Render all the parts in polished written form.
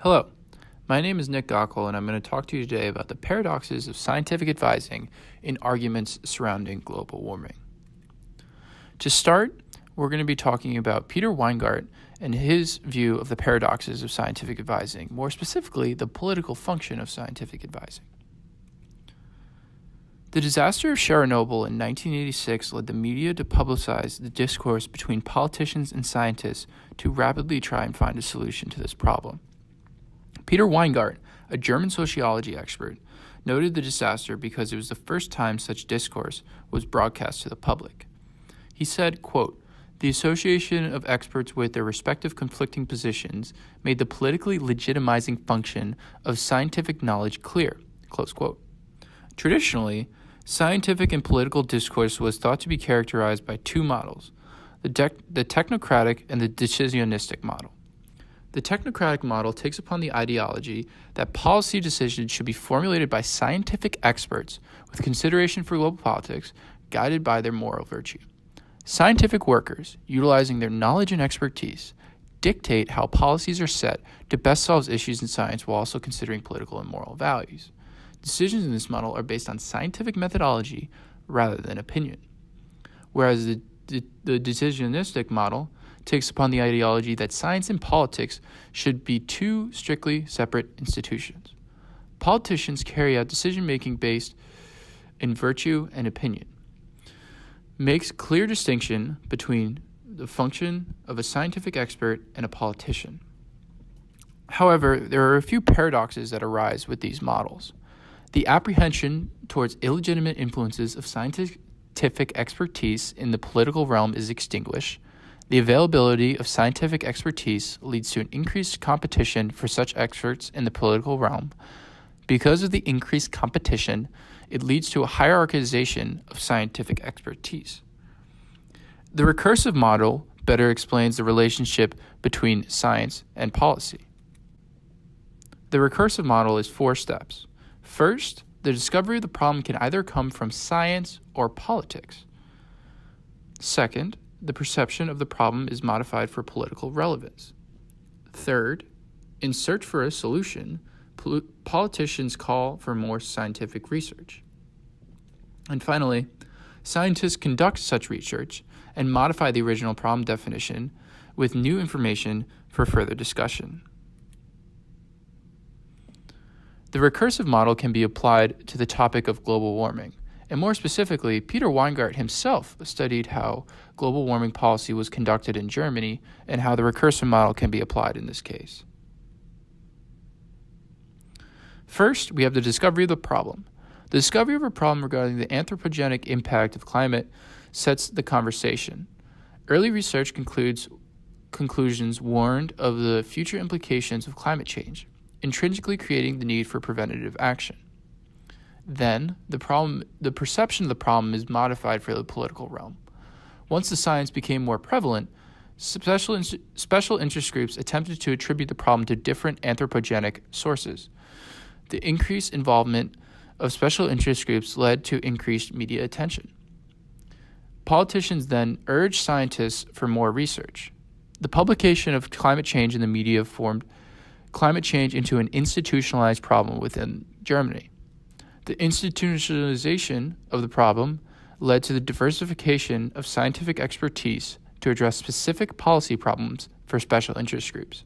Hello, my name is Nick Gockel, and I'm going to talk to you today about the paradoxes of scientific advising in arguments surrounding global warming. To start, we're going to be talking about Peter Weingart and his view of the paradoxes of scientific advising, more specifically, the political function of scientific advising. The disaster of Chernobyl in 1986 led the media to publicize the discourse between politicians and scientists to rapidly try and find a solution to this problem. Peter Weingart, a German sociology expert, noted the disaster because it was the first time such discourse was broadcast to the public. He said, quote, "The association of experts with their respective conflicting positions made the politically legitimizing function of scientific knowledge clear," close quote. Traditionally, scientific and political discourse was thought to be characterized by two models, the technocratic and the decisionistic model. The technocratic model takes upon the ideology that policy decisions should be formulated by scientific experts with consideration for global politics, guided by their moral virtue. Scientific workers, utilizing their knowledge and expertise, dictate how policies are set to best solve issues in science while also considering political and moral values. Decisions in this model are based on scientific methodology rather than opinion, whereas the decisionistic model takes upon the ideology that science and politics should be two strictly separate institutions. Politicians carry out decision-making based in virtue and opinion. Makes clear distinction between the function of a scientific expert and a politician. However, there are a few paradoxes that arise with these models. The apprehension towards illegitimate influences of scientific expertise in the political realm is extinguished. The availability of scientific expertise leads to an increased competition for such experts in the political realm. Because of the increased competition, it leads to a hierarchization of scientific expertise. The recursive model better explains the relationship between science and policy. The recursive model is 4 steps. First, the discovery of the problem can either come from science or politics. Second, the perception of the problem is modified for political relevance. Third, in search for a solution, politicians call for more scientific research. And finally, scientists conduct such research and modify the original problem definition with new information for further discussion. The recursive model can be applied to the topic of global warming. And more specifically, Peter Weingart himself studied how global warming policy was conducted in Germany and how the recursive model can be applied in this case. First, we have the discovery of the problem. The discovery of a problem regarding the anthropogenic impact of climate sets the conversation. Early research conclusions warned of the future implications of climate change, intrinsically creating the need for preventative action. Then, the perception of the problem is modified for the political realm. Once the science became more prevalent, special interest groups attempted to attribute the problem to different anthropogenic sources. The increased involvement of special interest groups led to increased media attention. Politicians then urged scientists for more research. The publication of climate change in the media formed climate change into an institutionalized problem within Germany. The institutionalization of the problem led to the diversification of scientific expertise to address specific policy problems for special interest groups.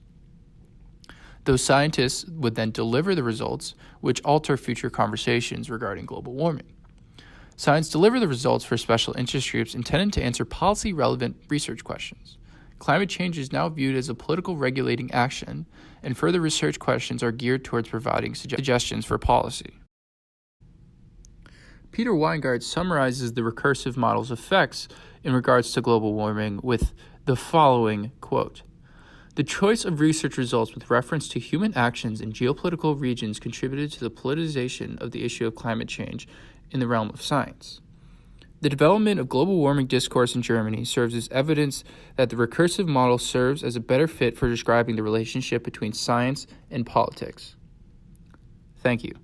Those scientists would then deliver the results, which alter future conversations regarding global warming. Science deliver the results for special interest groups intended to answer policy-relevant research questions. Climate change is now viewed as a political regulating action, and further research questions are geared towards providing suggestions for policy. Peter Weingart summarizes the recursive model's effects in regards to global warming with the following quote: "The choice of research results with reference to human actions in geopolitical regions contributed to the politicization of the issue of climate change in the realm of science. The development of global warming discourse in Germany serves as evidence that the recursive model serves as a better fit for describing the relationship between science and politics." Thank you.